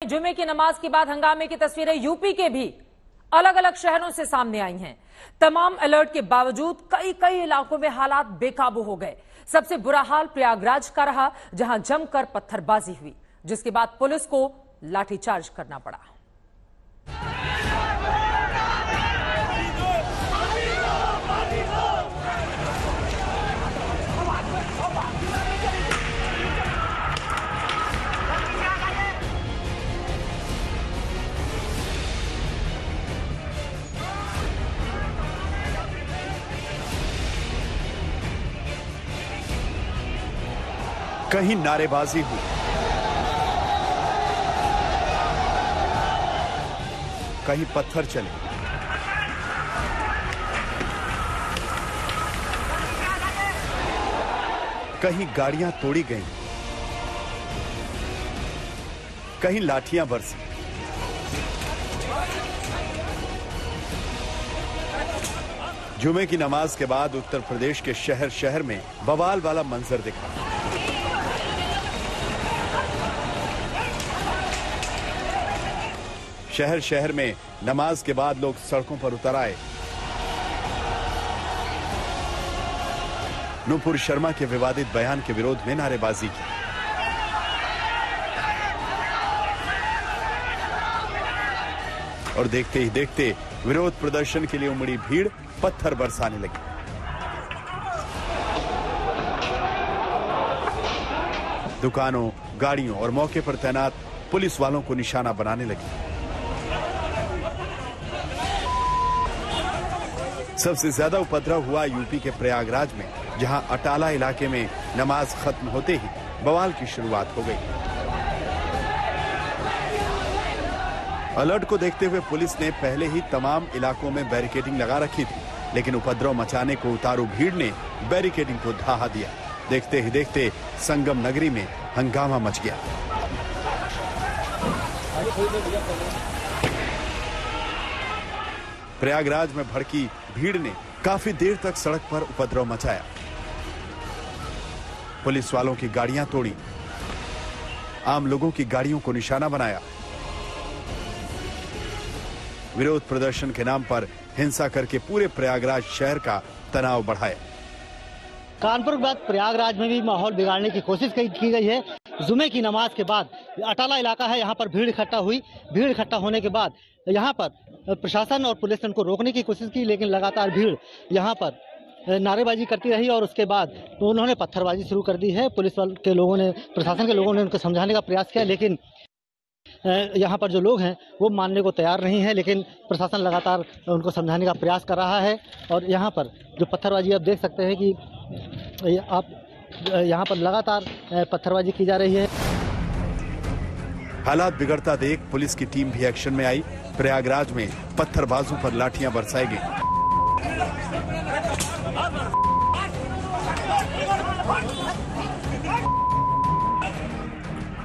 जुमे की नमाज के बाद हंगामे की तस्वीरें यूपी के भी अलग अलग शहरों से सामने आई हैं। तमाम अलर्ट के बावजूद कई इलाकों में हालात बेकाबू हो गए। सबसे बुरा हाल प्रयागराज का रहा, जहां जमकर पत्थरबाजी हुई, जिसके बाद पुलिस को लाठीचार्ज करना पड़ा। कहीं नारेबाजी हुई, कहीं पत्थर चले, कहीं गाड़ियां तोड़ी गईं, कहीं लाठियां बरसी। जुमे की नमाज के बाद उत्तर प्रदेश के शहर शहर में बवाल वाला मंजर दिखा। शहर शहर में नमाज के बाद लोग सड़कों पर उतर आए। नुपुर शर्मा के विवादित बयान के विरोध में नारेबाजी की। और देखते ही देखते विरोध प्रदर्शन के लिए उमड़ी भीड़ पत्थर बरसाने लगी। दुकानों, गाड़ियों और मौके पर तैनात पुलिस वालों को निशाना बनाने लगी। सबसे ज्यादा उपद्रव हुआ यूपी के प्रयागराज में, जहां अटाला इलाके में नमाज खत्म होते ही बवाल की शुरुआत हो गई। अलर्ट को देखते हुए पुलिस ने पहले ही तमाम इलाकों में बैरिकेडिंग लगा रखी थी, लेकिन उपद्रव मचाने को उतारू भीड़ ने बैरिकेडिंग को ढहा दिया। देखते ही देखते संगम नगरी में हंगामा मच गया। प्रयागराज में भड़की भीड़ ने काफी देर तक सड़क पर उपद्रव मचाया। पुलिस वालों की गाड़ियां तोड़ी, आम लोगों की गाड़ियों को निशाना बनाया। विरोध प्रदर्शन के नाम पर हिंसा करके पूरे प्रयागराज शहर का तनाव बढ़ाया। कानपुर के बाद प्रयागराज में भी माहौल बिगाड़ने की कोशिश की गई है। जुमे की नमाज के बाद अटाला इलाका है, यहाँ पर भीड़ इकट्ठा हुई। भीड़ इकट्ठा होने के बाद यहाँ पर प्रशासन और पुलिस ने उनको रोकने की कोशिश की, लेकिन लगातार भीड़ यहाँ पर नारेबाजी करती रही और उसके बाद तो उन्होंने पत्थरबाजी शुरू कर दी है। पुलिस वालों के लोगों ने, प्रशासन के लोगों ने उनको समझाने का प्रयास किया, लेकिन यहाँ पर जो लोग हैं वो मानने को तैयार नहीं है। लेकिन प्रशासन लगातार उनको समझाने का प्रयास कर रहा है। और यहाँ पर जो पत्थरबाजी आप देख सकते हैं कि आप यहाँ पर लगातार पत्थरबाजी की जा रही है। हालात बिगड़ता देख पुलिस की टीम भी एक्शन में आई। प्रयागराज में पत्थरबाजों पर लाठियां बरसाई गई।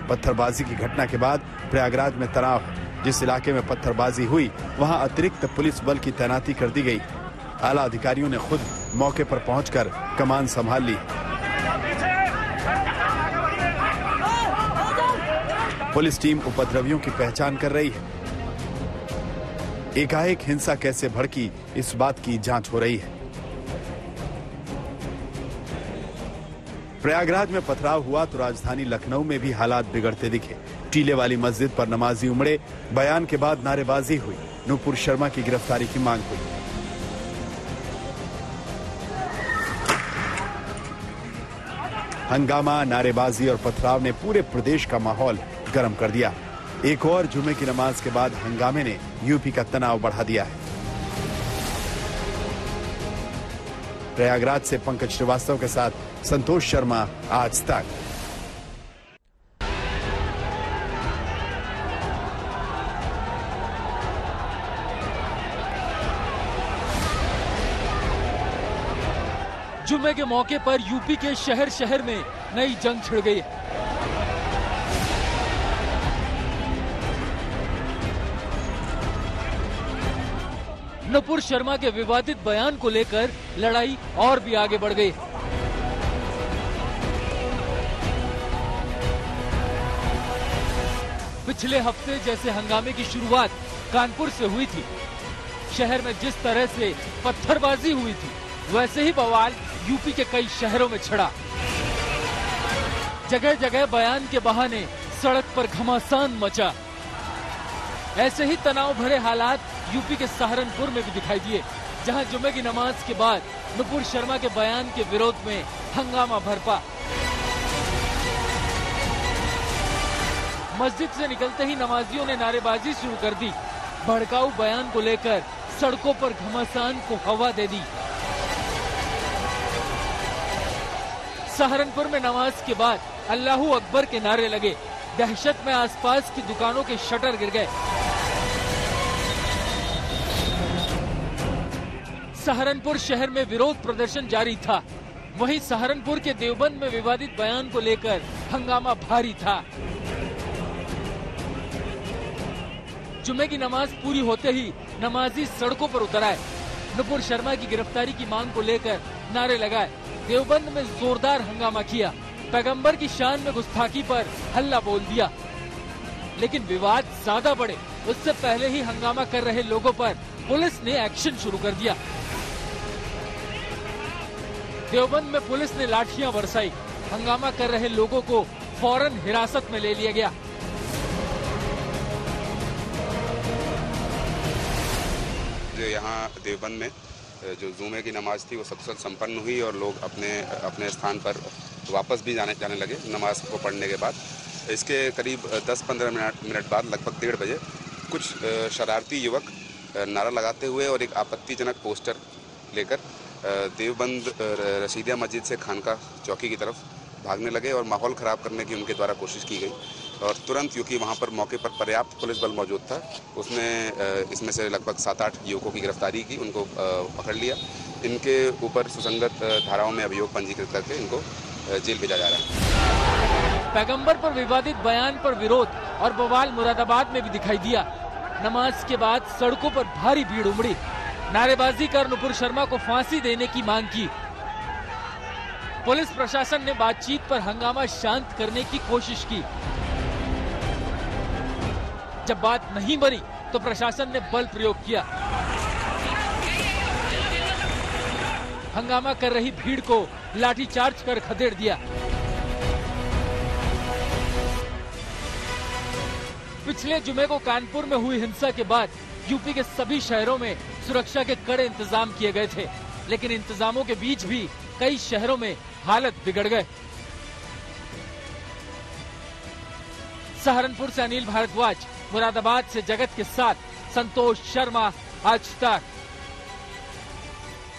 पत्थरबाजी की घटना के बाद प्रयागराज में तनाव है। जिस इलाके में पत्थरबाजी हुई वहां अतिरिक्त पुलिस बल की तैनाती कर दी गई। आला अधिकारियों ने खुद मौके पर पहुंचकर कमान संभाल ली। पुलिस टीम उपद्रवियों की पहचान कर रही है। एकाएक हिंसा कैसे भड़की, इस बात की जांच हो रही है। प्रयागराज में पथराव हुआ तो राजधानी लखनऊ में भी हालात बिगड़ते दिखे। टीले वाली मस्जिद पर नमाजी उमड़े। बयान के बाद नारेबाजी हुई। नुपुर शर्मा की गिरफ्तारी की मांग हुई। हंगामा, नारेबाजी और पथराव ने पूरे प्रदेश का माहौल गर्म कर दिया। एक और जुमे की नमाज के बाद हंगामे ने यूपी का तनाव बढ़ा दिया है। प्रयागराज से पंकज श्रीवास्तव के साथ संतोष शर्मा, आज तक। जुमे के मौके पर यूपी के शहर शहर में नई जंग छिड़ गई। नुपुर शर्मा के विवादित बयान को लेकर लड़ाई और भी आगे बढ़ गई। पिछले हफ्ते जैसे हंगामे की शुरुआत कानपुर से हुई थी, शहर में जिस तरह से पत्थरबाजी हुई थी, वैसे ही बवाल यूपी के कई शहरों में छिड़ा। जगह जगह बयान के बहाने सड़क पर घमासान मचा। ऐसे ही तनाव भरे हालात यूपी के सहारनपुर में भी दिखाई दिए, जहां जुमे की नमाज के बाद नुपुर शर्मा के बयान के विरोध में हंगामा बरपा। मस्जिद से निकलते ही नमाजियों ने नारेबाजी शुरू कर दी। भड़काऊ बयान को लेकर सड़कों पर घमासान को हवा दे दी। सहारनपुर में नमाज के बाद अल्लाहू अकबर के नारे लगे। दहशत में आसपास की दुकानों के शटर गिर गए। सहारनपुर शहर में विरोध प्रदर्शन जारी था। वहीं सहारनपुर के देवबंद में विवादित बयान को लेकर हंगामा भारी था। जुमे की नमाज पूरी होते ही नमाजी सड़कों पर उतर आए। नुपुर शर्मा की गिरफ्तारी की मांग को लेकर नारे लगाए। देवबंद में जोरदार हंगामा किया। पैगंबर की शान में गुस्ताखी पर हल्ला बोल दिया। लेकिन विवाद ज्यादा बढ़े उससे पहले ही हंगामा कर रहे लोगों पर पुलिस ने एक्शन शुरू कर दिया। देवबंद में पुलिस ने लाठियां बरसाई। हंगामा कर रहे लोगों को फौरन हिरासत में ले लिया गया। जो यहाँ देवबंद में जो जुमे की नमाज थी वो सकुशल संपन्न हुई और लोग अपने स्थान पर वापस भी जाने लगे नमाज को पढ़ने के बाद। इसके करीब 10-15 मिनट बाद लगभग 1:30 बजे कुछ शरारती युवक नारा लगाते हुए और एक आपत्तिजनक पोस्टर लेकर देवबंद रशीदिया मस्जिद से खानका चौकी की तरफ भागने लगे और माहौल ख़राब करने की उनके द्वारा कोशिश की गई। और तुरंत क्योंकि वहाँ पर मौके पर पर्याप्त पुलिस बल मौजूद था, उसने इसमें से लगभग 7-8 युवकों की गिरफ्तारी की, उनको पकड़ लिया। इनके ऊपर सुसंगत धाराओं में अभियोग पंजीकृत करके इनको जेल भेजा जा रहा है। पैगंबर पर विवादित बयान पर विरोध और बवाल मुरादाबाद में भी दिखाई दिया। नमाज के बाद सड़कों पर भारी भीड़ उमड़ी। नारेबाजी कर नुपुर शर्मा को फांसी देने की मांग की। पुलिस प्रशासन ने बातचीत पर हंगामा शांत करने की कोशिश की। जब बात नहीं बनी तो प्रशासन ने बल प्रयोग किया। हंगामा कर रही भीड़ को लाठीचार्ज कर खदेड़ दिया। पिछले जुमे को कानपुर में हुई हिंसा के बाद यूपी के सभी शहरों में सुरक्षा के कड़े इंतजाम किए गए थे, लेकिन इंतजामों के बीच भी कई शहरों में हालत बिगड़ गए। सहारनपुर से अनिल भारद्वाज, मुरादाबाद से जगत के साथ संतोष शर्मा, आज तक।